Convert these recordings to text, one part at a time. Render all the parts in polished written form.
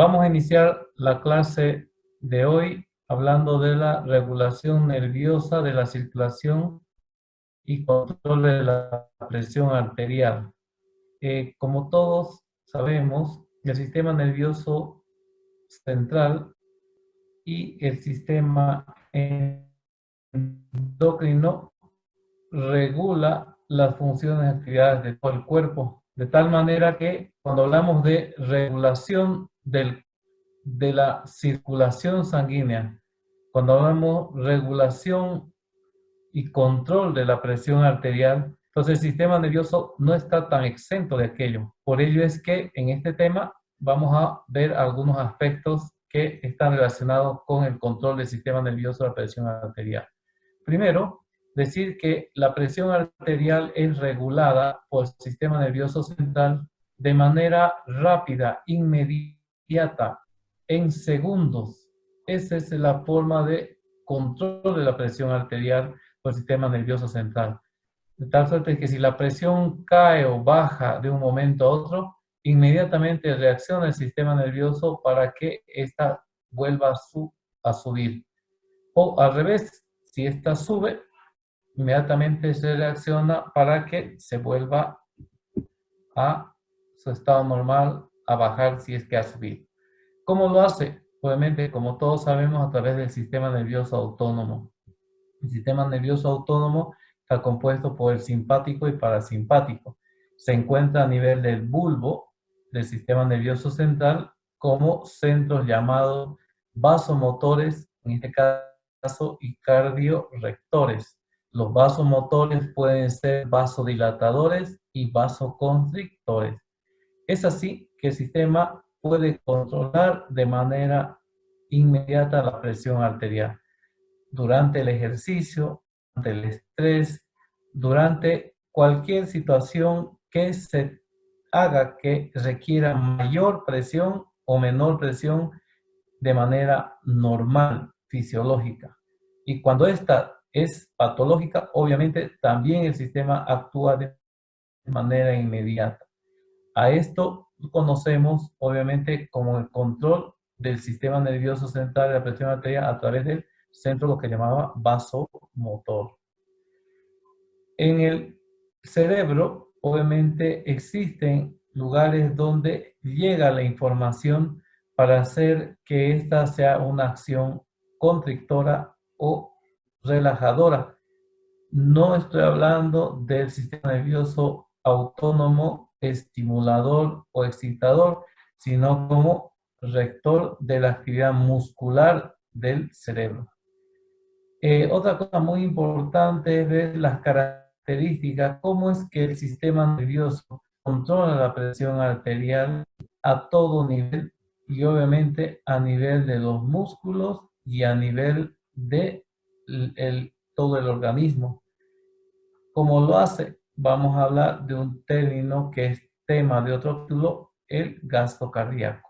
Vamos a iniciar la clase de hoy hablando de la regulación nerviosa de la circulación y control de la presión arterial. Como todos sabemos, el sistema nervioso central y el sistema endocrino regula las funciones y actividades de todo el cuerpo, de tal manera que cuando hablamos de regulación de la circulación sanguínea, cuando hablamos regulación y control de la presión arterial, entonces el sistema nervioso no está tan exento de aquello. Por ello es que en este tema vamos a ver algunos aspectos que están relacionados con el control del sistema nervioso de la presión arterial. Primero, decir que la presión arterial es regulada por el sistema nervioso central de manera rápida, inmediata, en segundos. Esa es la forma de control de la presión arterial por el sistema nervioso central. De tal suerte que si la presión cae o baja de un momento a otro, inmediatamente reacciona el sistema nervioso para que ésta vuelva a subir. O al revés, si ésta sube, inmediatamente se reacciona para que se vuelva a su estado normal, a bajar si es que ha subido. ¿Cómo lo hace? Obviamente, como todos sabemos, a través del sistema nervioso autónomo. El sistema nervioso autónomo está compuesto por el simpático y parasimpático. Se encuentra a nivel del bulbo del sistema nervioso central como centros llamados vasomotores, en este caso, y cardiorectores. Los vasomotores pueden ser vasodilatadores y vasoconstrictores. Es así que el sistema puede controlar de manera inmediata la presión arterial durante el ejercicio, durante el estrés, durante cualquier situación que se haga que requiera mayor presión o menor presión de manera normal, fisiológica. Y cuando esta es patológica, obviamente también el sistema actúa de manera inmediata. A esto conocemos, obviamente, como el control del sistema nervioso central de la presión arterial a través del centro, lo que llamaba vasomotor. En el cerebro, obviamente, existen lugares donde llega la información para hacer que esta sea una acción constrictora o relajadora. No estoy hablando del sistema nervioso autónomo, estimulador o excitador, sino como rector de la actividad muscular del cerebro. Otra cosa muy importante es ver las características, cómo es que el sistema nervioso controla la presión arterial a todo nivel y obviamente a nivel de los músculos y a nivel de todo el organismo. ¿Cómo lo hace? Vamos a hablar de un término que es tema de otro título, el gasto cardíaco.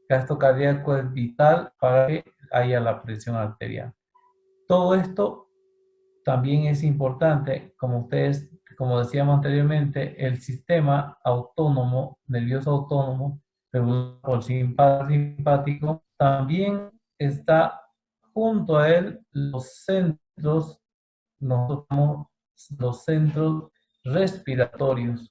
Gasto cardíaco es vital para que haya la presión arterial. Todo esto también es importante, como decíamos anteriormente, el sistema autónomo, nervioso autónomo, regulado por simpático, también está junto a él los centros, los centros respiratorios.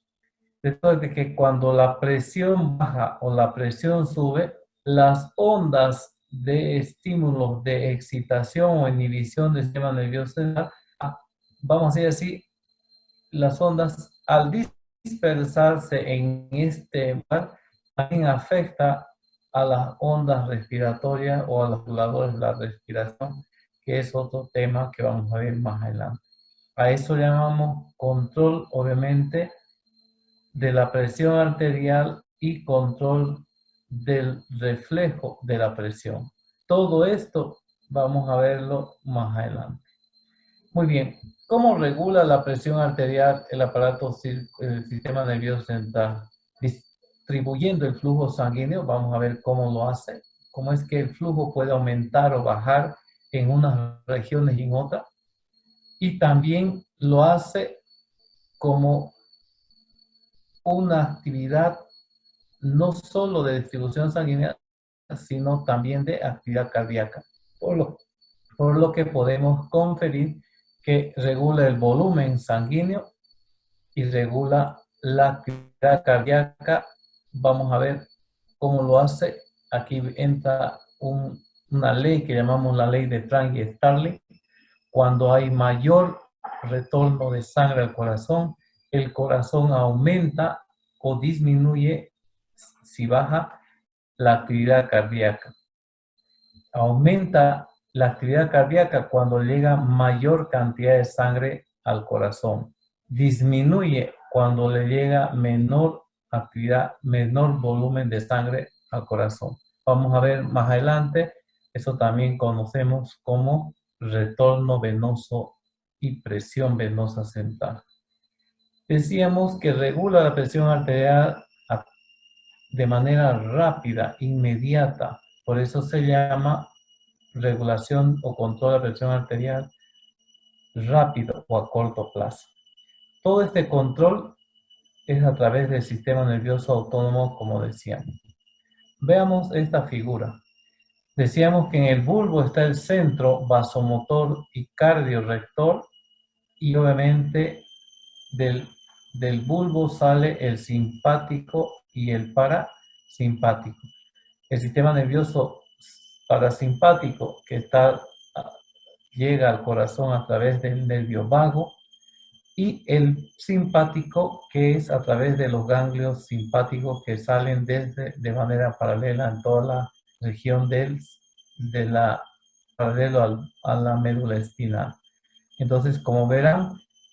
De que cuando la presión baja o la presión sube, las ondas de estímulos de excitación o inhibición del sistema nervioso central, vamos a decir así, las ondas al dispersarse en este lugar también afecta a las ondas respiratorias o a los reguladores de la respiración, que es otro tema que vamos a ver más adelante. A eso llamamos control, obviamente, de la presión arterial y control del reflejo de la presión. Todo esto vamos a verlo más adelante. Muy bien, ¿cómo regula la presión arterial el aparato, el sistema nervioso central? Distribuyendo el flujo sanguíneo, vamos a ver cómo lo hace, cómo es que el flujo puede aumentar o bajar en unas regiones y en otras. Y también lo hace como una actividad no solo de distribución sanguínea, sino también de actividad cardíaca. Por lo que podemos conferir que regula el volumen sanguíneo y regula la actividad cardíaca. Vamos a ver cómo lo hace. Aquí entra una ley que llamamos la ley de Frank y Starling. Cuando hay mayor retorno de sangre al corazón, el corazón aumenta o disminuye si baja la actividad cardíaca. Aumenta la actividad cardíaca cuando llega mayor cantidad de sangre al corazón. Disminuye cuando le llega menor actividad, menor volumen de sangre al corazón. Vamos a ver más adelante, eso también conocemos como retorno venoso y presión venosa central. Decíamos que regula la presión arterial de manera rápida, inmediata. Por eso se llama regulación o control de la presión arterial rápido o a corto plazo. Todo este control es a través del sistema nervioso autónomo, como decíamos. Veamos esta figura. Decíamos que en el bulbo está el centro vasomotor y cardiorector, y obviamente del bulbo sale el simpático y el parasimpático. El sistema nervioso parasimpático que llega al corazón a través del nervio vago, y el simpático que es a través de los ganglios simpáticos que salen de manera paralela en toda la región paralelo a la médula espinal. Entonces, como verán,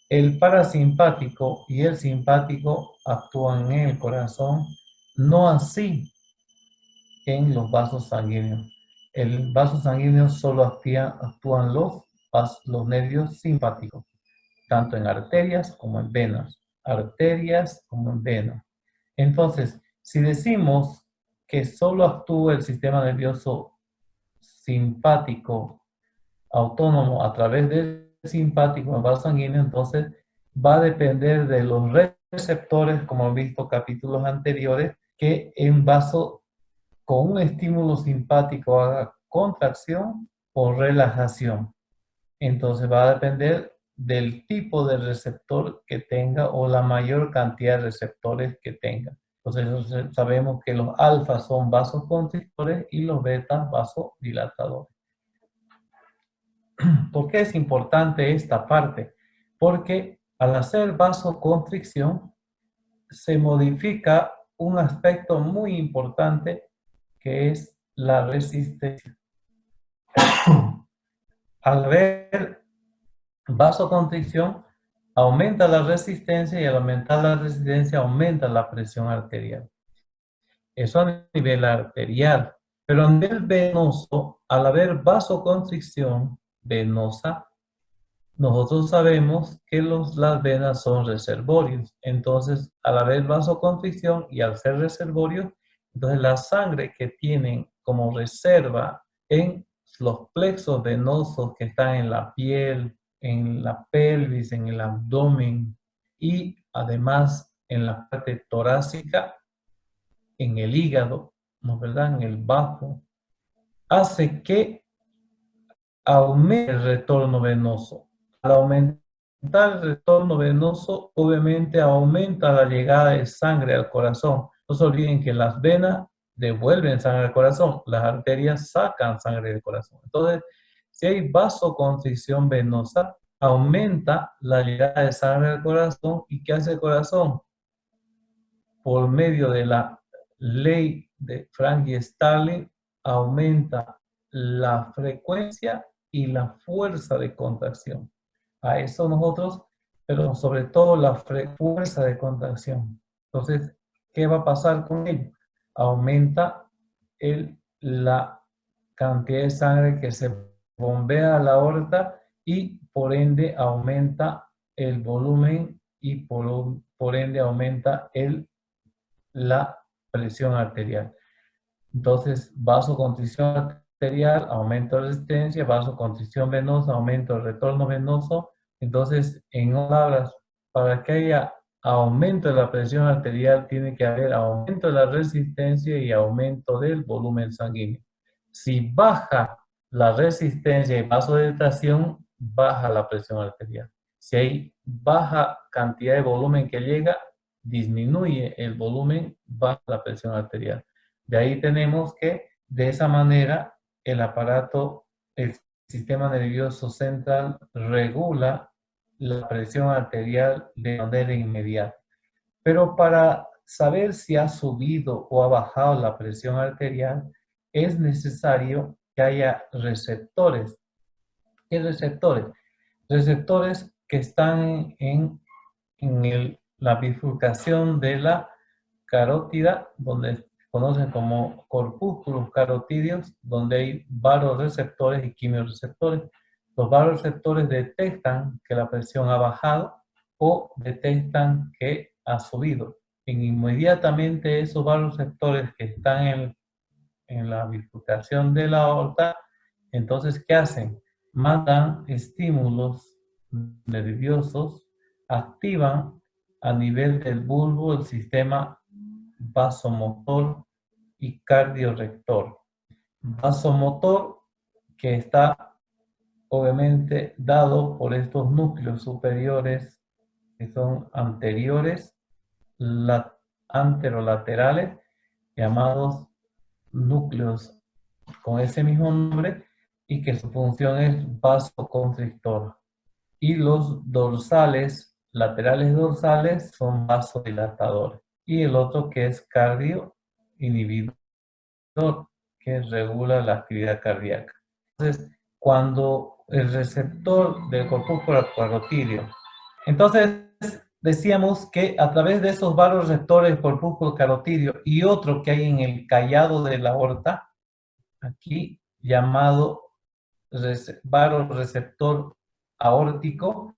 el parasimpático y el simpático actúan en el corazón, no así en los vasos sanguíneos. El vaso sanguíneo solo actúan los nervios simpáticos, tanto en arterias como en venas. Arterias como en venas. Entonces, si decimos que solo actúa el sistema nervioso simpático autónomo a través del simpático en el vaso sanguíneo, entonces va a depender de los receptores, como han visto capítulos anteriores, que en vaso con un estímulo simpático haga contracción o relajación. Entonces va a depender del tipo de receptor que tenga o la mayor cantidad de receptores que tenga. Entonces sabemos que los alfas son vasoconstrictores y los betas vasodilatadores. ¿Por qué es importante esta parte? Porque al hacer vasoconstricción se modifica un aspecto muy importante que es la resistencia. Al ver vasoconstricción, aumenta la resistencia, y al aumentar la resistencia aumenta la presión arterial. Eso a nivel arterial. Pero a nivel venoso, al haber vasoconstricción venosa, nosotros sabemos que las venas son reservorios. Entonces, al haber vasoconstricción y al ser reservorios, entonces la sangre que tienen como reserva en los plexos venosos que están en la piel, en la pelvis, en el abdomen y además en la parte torácica, en el hígado, ¿no es verdad? En el bajo, hace que aumente el retorno venoso. Al aumentar el retorno venoso, obviamente aumenta la llegada de sangre al corazón. No se olviden que las venas devuelven sangre al corazón, las arterias sacan sangre del corazón. Entonces, si hay vasoconstricción venosa, aumenta la llegada de sangre al corazón. ¿Y qué hace el corazón? Por medio de la ley de Frank y Starling, aumenta la frecuencia y la fuerza de contracción. A eso nosotros, pero sobre todo la fuerza de contracción. Entonces, ¿qué va a pasar con ello? Aumenta la cantidad de sangre que se bombea a la aorta, y por ende aumenta el volumen, y por ende aumenta la presión arterial. Entonces, vasoconstricción arterial, aumento de resistencia; vasoconstricción venosa, aumento del retorno venoso. Entonces, en palabras, para que haya aumento de la presión arterial, tiene que haber aumento de la resistencia y aumento del volumen sanguíneo. Si baja la resistencia y vasodilatación, baja la presión arterial. Si hay baja cantidad de volumen que llega, disminuye el volumen, baja la presión arterial. De ahí tenemos que, de esa manera, el aparato, el sistema nervioso central regula la presión arterial de manera inmediata. Pero para saber si ha subido o ha bajado la presión arterial, es necesario que haya receptores. ¿Qué receptores? Receptores que están en la bifurcación de la carótida, donde se conocen como corpúsculos carotídeos, donde hay vasoreceptores y quimiorreceptores. Los vasoreceptores detectan que la presión ha bajado o detectan que ha subido. Inmediatamente esos vasoreceptores que están en la bifurcación de la aorta, entonces, ¿qué hacen? Mandan estímulos nerviosos, activan a nivel del bulbo el sistema vasomotor y cardiorector. Vasomotor que está obviamente dado por estos núcleos superiores que son anteriores, anterolaterales, llamados núcleos con ese mismo nombre y que su función es vasoconstrictor. Y los dorsales, laterales dorsales, son vasodilatadores. Y el otro que es cardio inhibidor, que regula la actividad cardíaca. Entonces, cuando el receptor del corpúsculo carotídeo, entonces decíamos que a través de esos varios receptores del corpúsculo carotídeo y otro que hay en el callado de la aorta, aquí llamado vasoreceptor aórtico,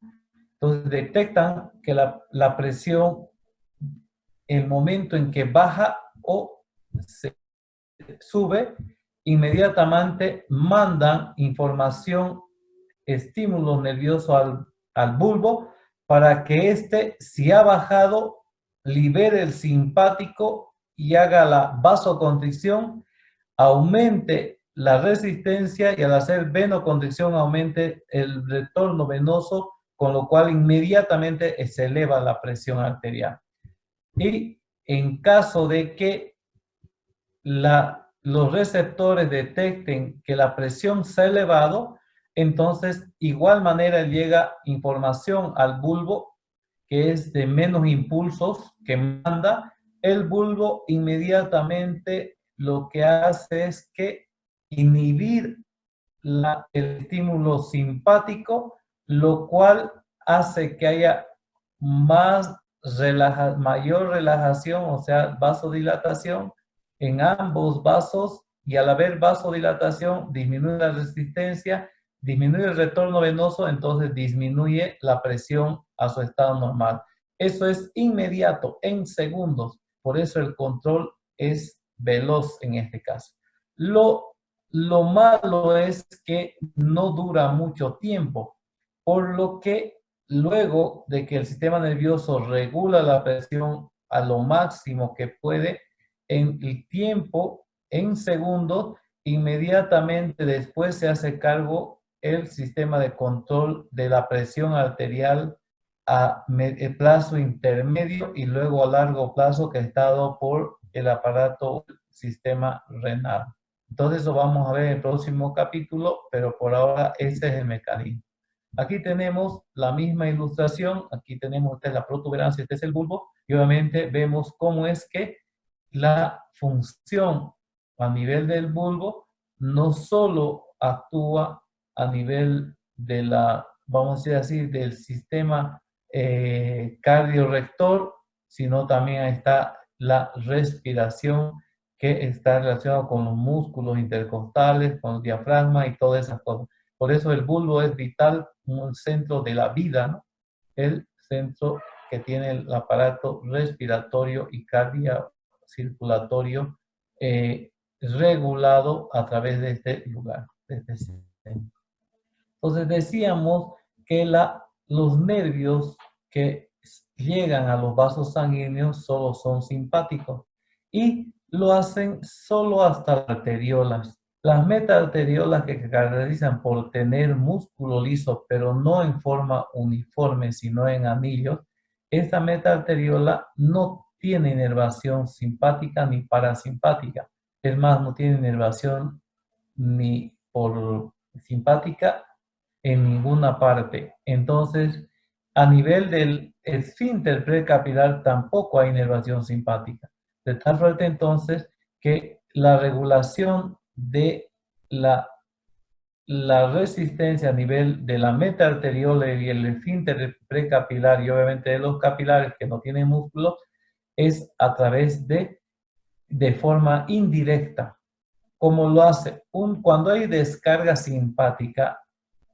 entonces detectan que la presión, el momento en que baja o se sube, inmediatamente mandan información, estímulo nervioso al bulbo para que éste, si ha bajado, libere el simpático y haga la vasoconstricción, aumente la resistencia y al hacer venoconstricción aumente el retorno venoso, con lo cual inmediatamente se eleva la presión arterial. Y en caso de que los receptores detecten que la presión se ha elevado, entonces igual manera llega información al bulbo que es de menos impulsos que manda. El bulbo inmediatamente lo que hace es que inhibir el estímulo simpático, lo cual hace que haya mayor relajación, o sea, vasodilatación en ambos vasos, y al haber vasodilatación disminuye la resistencia, disminuye el retorno venoso, entonces disminuye la presión a su estado normal. Eso es inmediato, en segundos. Por eso el control es veloz en este caso. Lo malo es que no dura mucho tiempo, por lo que luego de que el sistema nervioso regula la presión a lo máximo que puede, en el tiempo, en segundos, inmediatamente después se hace cargo el sistema de control de la presión arterial a plazo intermedio y luego a largo plazo, que está dado por el aparato sistema renal. Entonces eso vamos a ver en el próximo capítulo, pero por ahora ese es el mecanismo. Aquí tenemos la misma ilustración, aquí tenemos, esta es la protuberancia, este es el bulbo, y obviamente vemos cómo es que la función a nivel del bulbo no solo actúa a nivel de la, vamos a decir así, del sistema cardiorector, sino también está la respiración, que está relacionado con los músculos intercostales, con el diafragma y todas esas cosas. Por eso el bulbo es vital, un centro de la vida, ¿no? El centro que tiene el aparato respiratorio y cardiocirculatorio regulado a través de este lugar, de este centro. Entonces decíamos que los nervios que llegan a los vasos sanguíneos solo son simpáticos y lo hacen solo hasta las arteriolas. Las metaarteriolas que se caracterizan por tener músculo liso, pero no en forma uniforme, sino en anillos, esta metaarteriola no tiene inervación simpática ni parasimpática. Es más, no tiene inervación ni por simpática en ninguna parte. Entonces, a nivel del esfínter precapilar tampoco hay inervación simpática. De tal suerte entonces que la regulación de la resistencia a nivel de la metaarteriola y el esfínter precapilar y obviamente de los capilares que no tienen músculo es a través de forma indirecta. Como lo hace cuando hay descarga simpática,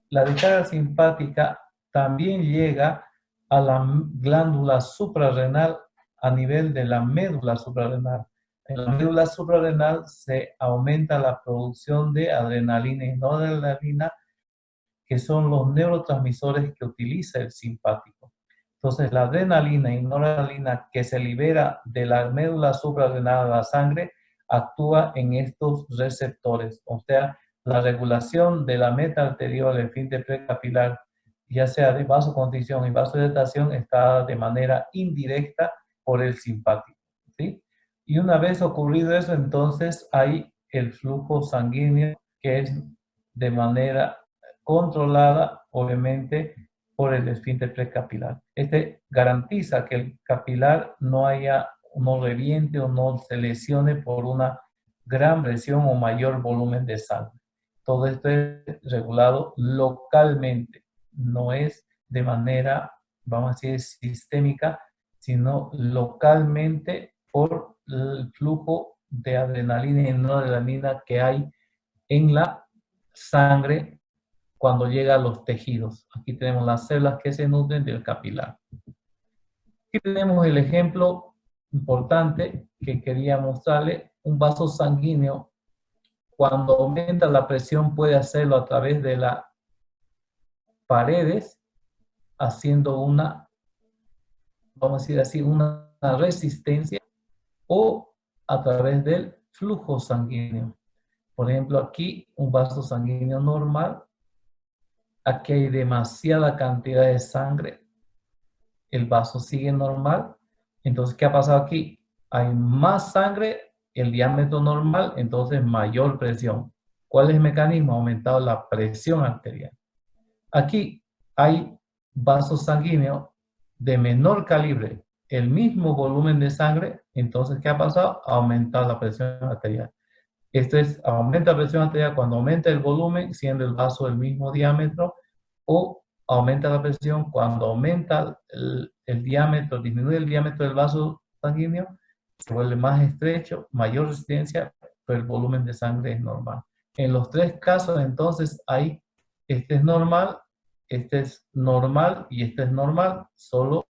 la descarga simpática también llega a la glándula suprarrenal a nivel de la médula suprarrenal. En la médula suprarrenal se aumenta la producción de adrenalina y noradrenalina, que son los neurotransmisores que utiliza el simpático. Entonces, la adrenalina y noradrenalina que se libera de la médula suprarrenal a la sangre actúa en estos receptores. O sea, la regulación de la meta arterial del esfínter precapilar, ya sea de vasoconstricción y vasodilatación, está de manera indirecta por el simpático, ¿sí? Y una vez ocurrido eso, entonces hay el flujo sanguíneo que es de manera controlada, obviamente, por el esfínter precapilar. Este garantiza que el capilar no reviente o no se lesione por una gran presión o mayor volumen de sangre. Todo esto es regulado localmente, no es de manera, vamos a decir, sistémica, sino localmente por el flujo de adrenalina y noradrenalina que hay en la sangre cuando llega a los tejidos. Aquí tenemos las células que se nutren del capilar. Aquí tenemos el ejemplo importante que quería mostrarle. Un vaso sanguíneo, cuando aumenta la presión, puede hacerlo a través de las paredes, haciendo una, vamos a decir así, una resistencia, o a través del flujo sanguíneo. Por ejemplo, aquí un vaso sanguíneo normal. Aquí hay demasiada cantidad de sangre. El vaso sigue normal. Entonces, ¿qué ha pasado aquí? Hay más sangre, el diámetro normal, entonces mayor presión. ¿Cuál es el mecanismo? Ha aumentado la presión arterial. Aquí hay vasos sanguíneos de menor calibre, el mismo volumen de sangre, entonces, ¿qué ha pasado? Ha aumentado la presión arterial. Esto es, aumenta la presión arterial cuando aumenta el volumen, siendo el vaso del mismo diámetro, o aumenta la presión cuando aumenta el diámetro, disminuye el diámetro del vaso sanguíneo, se vuelve más estrecho, mayor resistencia, pero el volumen de sangre es normal. En los tres casos, entonces, este es normal y este es normal, solo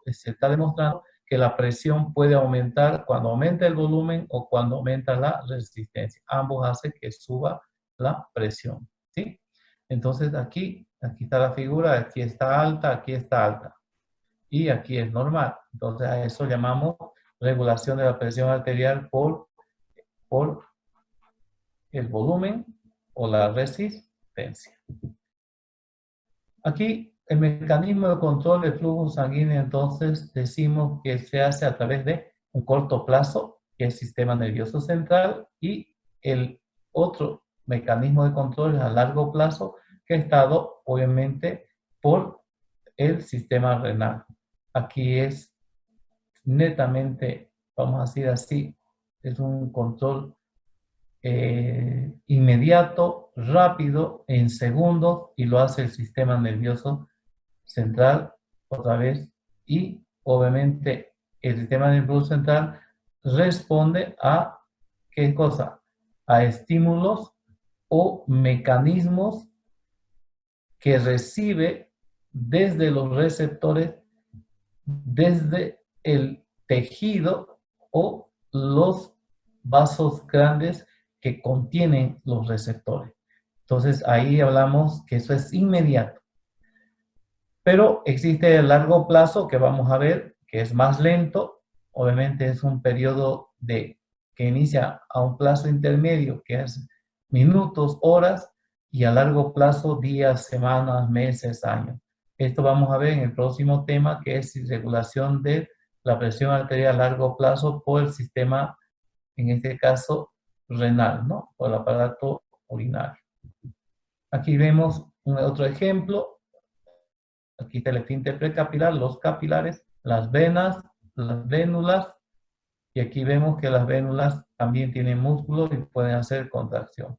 se está demostrando que la presión puede aumentar cuando aumenta el volumen o cuando aumenta la resistencia. Ambos hacen que suba la presión, ¿sí? Entonces aquí está la figura, aquí está alta y aquí es normal. Entonces a eso llamamos regulación de la presión arterial por el volumen o la resistencia. Aquí el mecanismo de control del flujo sanguíneo, entonces decimos que se hace a través de un corto plazo, que es el sistema nervioso central, y el otro mecanismo de control es a largo plazo, que es dado obviamente por el sistema renal. Aquí es netamente, vamos a decir así, es un control inmediato, rápido, en segundos, y lo hace el sistema nervioso central otra vez, y obviamente el sistema nervioso central responde a ¿qué cosa? A estímulos o mecanismos que recibe desde los receptores, desde el tejido o los vasos grandes que contienen los receptores. Entonces ahí hablamos que eso es inmediato. Pero existe el largo plazo que vamos a ver que es más lento. Obviamente es un periodo que inicia a un plazo intermedio que es minutos, horas, y a largo plazo días, semanas, meses, años. Esto vamos a ver en el próximo tema, que es regulación de la presión arterial a largo plazo por el sistema, en este caso, renal, ¿no? Por el aparato urinario. Aquí vemos otro ejemplo. Aquí está el esfínter precapilar, los capilares, las venas, las vénulas, y aquí vemos que las vénulas también tienen músculos y pueden hacer contracción.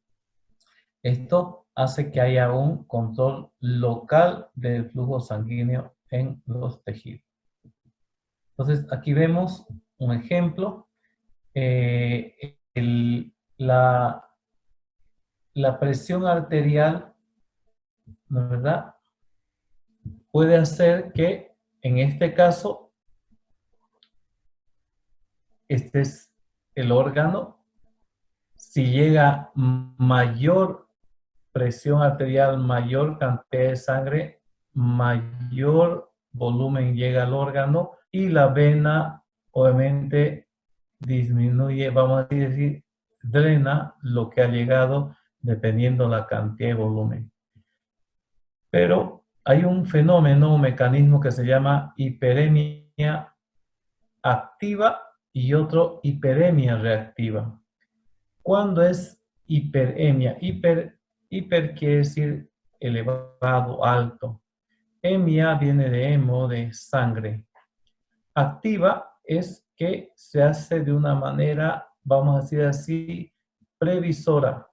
Esto hace que haya un control local del flujo sanguíneo en los tejidos. Entonces, aquí vemos un ejemplo. La presión arterial, ¿no es verdad? Puede hacer que, en este caso, este es el órgano. Si llega mayor presión arterial, mayor cantidad de sangre, mayor volumen llega al órgano, y la vena obviamente disminuye, vamos a decir, drena lo que ha llegado dependiendo la cantidad de volumen. Pero hay un fenómeno, un mecanismo que se llama hiperemia activa y otro hiperemia reactiva. ¿Cuándo es hiperemia? Hiper quiere decir elevado, alto. Emia viene de hemo, de sangre. Activa es que se hace de una manera, vamos a decir así, previsora,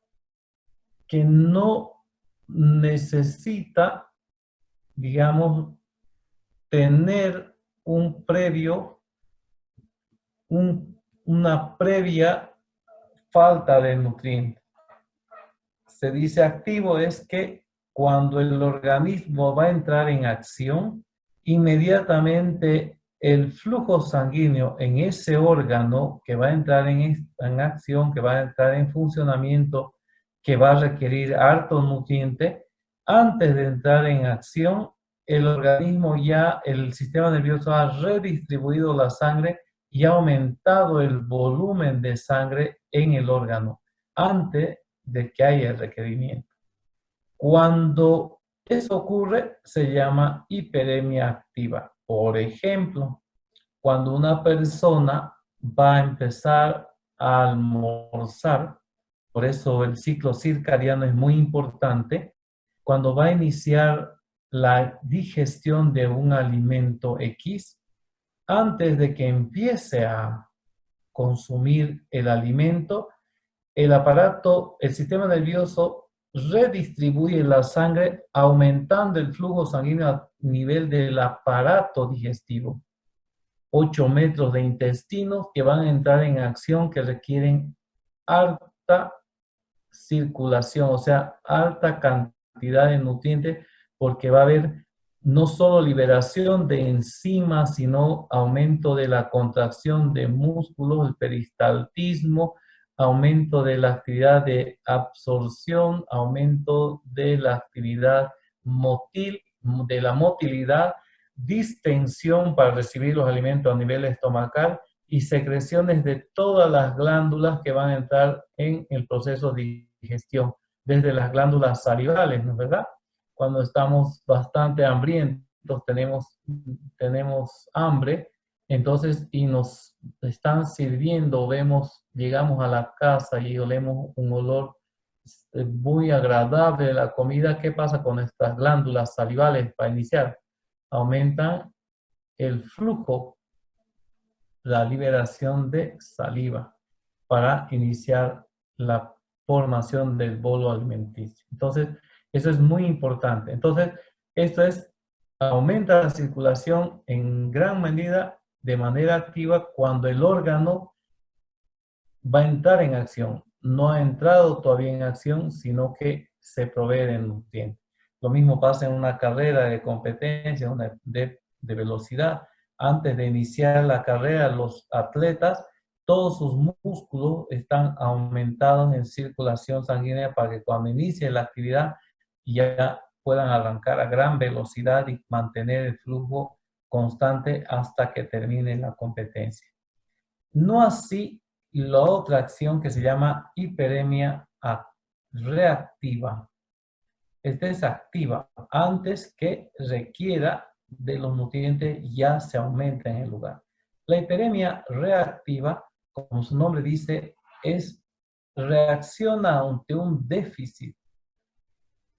que no necesita, digamos, tener un previo, una previa falta de nutrientes. Se dice activo es que cuando el organismo va a entrar en acción, inmediatamente el flujo sanguíneo en ese órgano que va a entrar en acción, que va a entrar en funcionamiento, que va a requerir harto nutriente, antes de entrar en acción, el organismo ya, el sistema nervioso ha redistribuido la sangre y ha aumentado el volumen de sangre en el órgano antes de que haya el requerimiento. Cuando eso ocurre, se llama hiperemia activa. Por ejemplo, cuando una persona va a empezar a almorzar, por eso el ciclo circadiano es muy importante, cuando va a iniciar la digestión de un alimento X, antes de que empiece a consumir el alimento, el aparato, el sistema nervioso redistribuye la sangre aumentando el flujo sanguíneo a nivel del aparato digestivo. 8 metros de intestinos que van a entrar en acción, que requieren alta circulación, o sea, alta cantidad de nutrientes, porque va a haber no solo liberación de enzimas, sino aumento de la contracción de músculos, el peristaltismo, aumento de la actividad de absorción, aumento de la actividad motil, de la motilidad, distensión para recibir los alimentos a nivel estomacal y secreciones de todas las glándulas que van a entrar en el proceso de digestión, desde las glándulas salivales, ¿no es verdad? Cuando estamos bastante hambrientos, tenemos hambre, entonces, y nos están sirviendo, llegamos a la casa y olemos un olor muy agradable de la comida. ¿Qué pasa con estas glándulas salivales para iniciar? Aumentan el flujo, la liberación de saliva para iniciar la formación del bolo alimenticio. Entonces, eso es muy importante. Entonces, esto aumenta la circulación en gran medida de manera activa cuando el órgano va a entrar en acción. No ha entrado todavía en acción, sino que se provee de nutrientes. Lo mismo pasa en una carrera de competencia, de velocidad. Antes de iniciar la carrera, los atletas, todos sus músculos están aumentados en circulación sanguínea para que cuando inicie la actividad ya puedan arrancar a gran velocidad y mantener el flujo constante hasta que termine la competencia. No así la otra acción que se llama hiperemia reactiva. Esta es activa. Antes que requiera de los nutrientes ya se aumenta en el lugar. La hiperemia reactiva, como su nombre dice, reacciona ante un déficit.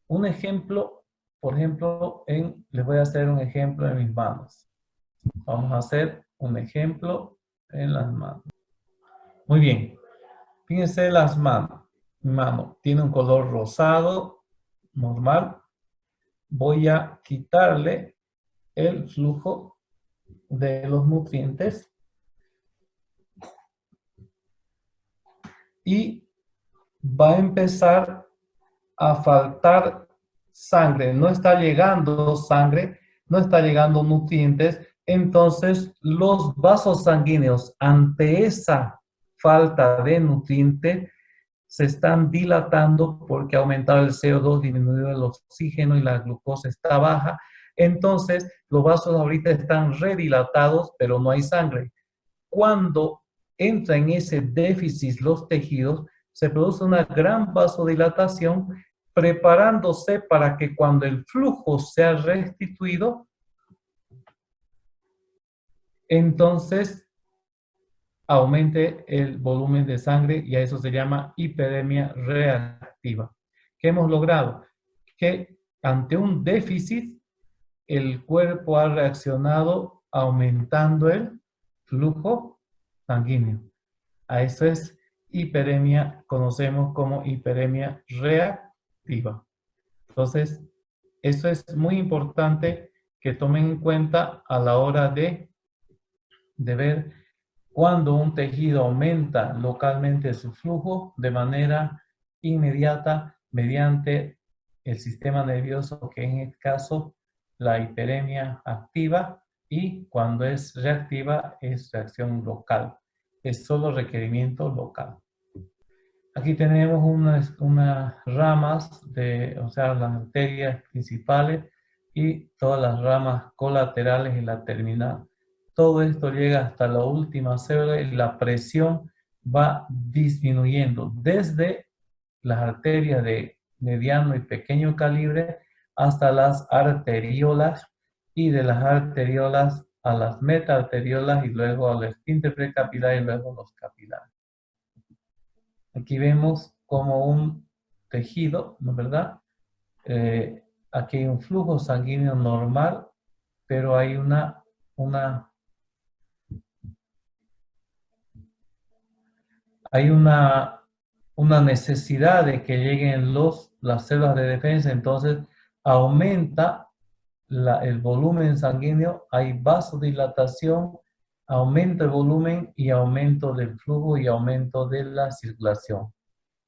Un ejemplo, por ejemplo, les voy a hacer un ejemplo en mis manos. Vamos a hacer un ejemplo en las manos. Muy bien. Fíjense las manos. Mi mano tiene un color rosado, normal. Voy a quitarle el flujo de los nutrientes y va a empezar a faltar sangre. No está llegando sangre, no está llegando nutrientes. Entonces, los vasos sanguíneos ante esa falta de nutrientes se están dilatando porque ha aumentado el CO2, disminuido el oxígeno y la glucosa está baja. Entonces, los vasos ahorita están redilatados, pero no hay sangre. Cuando entra en ese déficit los tejidos, se produce una gran vasodilatación, preparándose para que cuando el flujo sea restituido, entonces aumente el volumen de sangre y a eso se llama hiperemia reactiva. ¿Qué hemos logrado? Que ante un déficit, el cuerpo ha reaccionado aumentando el flujo sanguíneo. A eso es hiperemia, conocemos como hiperemia reactiva. Entonces, eso es muy importante que tomen en cuenta a la hora de ver cuando un tejido aumenta localmente su flujo de manera inmediata mediante el sistema nervioso, que en este caso la hiperemia activa, y cuando es reactiva es reacción local. Es solo requerimiento local. Aquí tenemos unas ramas o sea, las arterias principales y todas las ramas colaterales y la terminal. Todo esto llega hasta la última célula y la presión va disminuyendo desde las arterias de mediano y pequeño calibre hasta las arteriolas y de las arteriolas a las metaarteriolas y luego al esfínter precapilar y luego los capilares. Aquí vemos como un tejido, ¿no es verdad? Aquí hay un flujo sanguíneo normal, pero hay una necesidad de que lleguen las células de defensa, entonces aumenta el volumen sanguíneo, hay vasodilatación, aumenta el volumen y aumento del flujo y aumento de la circulación.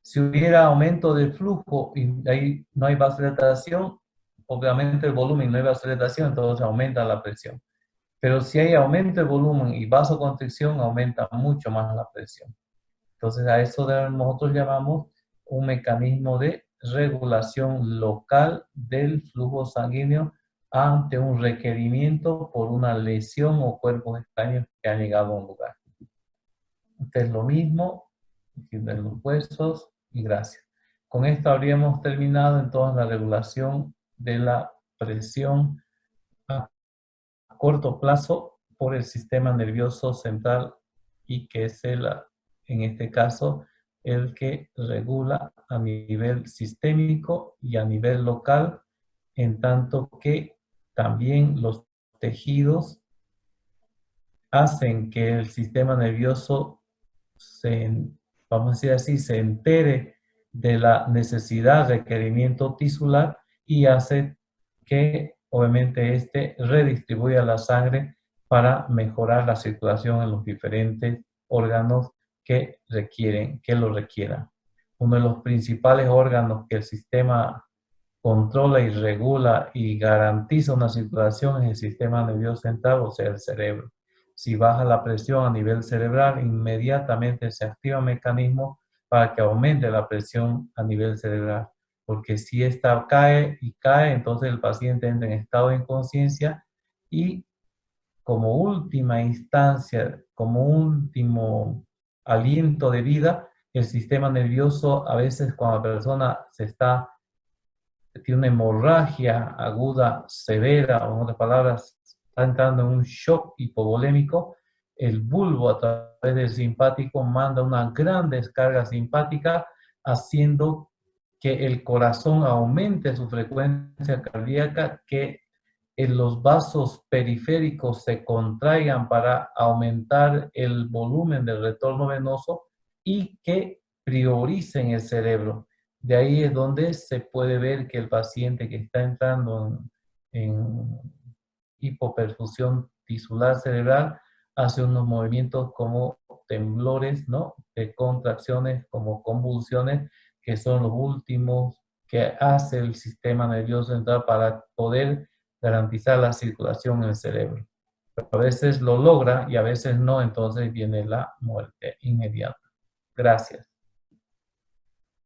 Si hubiera aumento del flujo y ahí no hay vasodilatación, obviamente el volumen no hay vasodilatación, entonces aumenta la presión. Pero si hay aumento de volumen y vasoconstricción, aumenta mucho más la presión. Entonces a eso nosotros llamamos un mecanismo de regulación local del flujo sanguíneo ante un requerimiento por una lesión o cuerpos extraños que han llegado a un lugar. Este es lo mismo de los huesos y gracias. Con esto habríamos terminado entonces la regulación de la presión a corto plazo por el sistema nervioso central y que es en este caso el que regula a nivel sistémico y a nivel local, en tanto que también los tejidos hacen que el sistema nervioso vamos a decir así, se entere de la necesidad, requerimiento tisular y hace que obviamente este redistribuya la sangre para mejorar la circulación en los diferentes órganos que lo requieran. Uno de los principales órganos que el sistema controla y regula y garantiza una circulación es el sistema nervioso central, o sea, el cerebro. Si baja la presión a nivel cerebral, inmediatamente se activa un mecanismo para que aumente la presión a nivel cerebral. porque si esta cae y cae, entonces el paciente entra en estado de inconsciencia y como última instancia, como último aliento de vida, el sistema nervioso a veces cuando la persona tiene una hemorragia aguda severa, o en otras palabras, está entrando en un shock hipovolémico, el bulbo a través del simpático manda una gran descarga simpática, haciendo que el corazón aumente su frecuencia cardíaca, que los vasos periféricos se contraigan para aumentar el volumen del retorno venoso y que prioricen el cerebro. De ahí es donde se puede ver que el paciente que está entrando en hipoperfusión tisular cerebral hace unos movimientos como temblores, ¿no? De contracciones, como convulsiones, que son los últimos que hace el sistema nervioso central para poder garantizar la circulación en el cerebro. Pero a veces lo logra y a veces no, entonces viene la muerte inmediata. Gracias.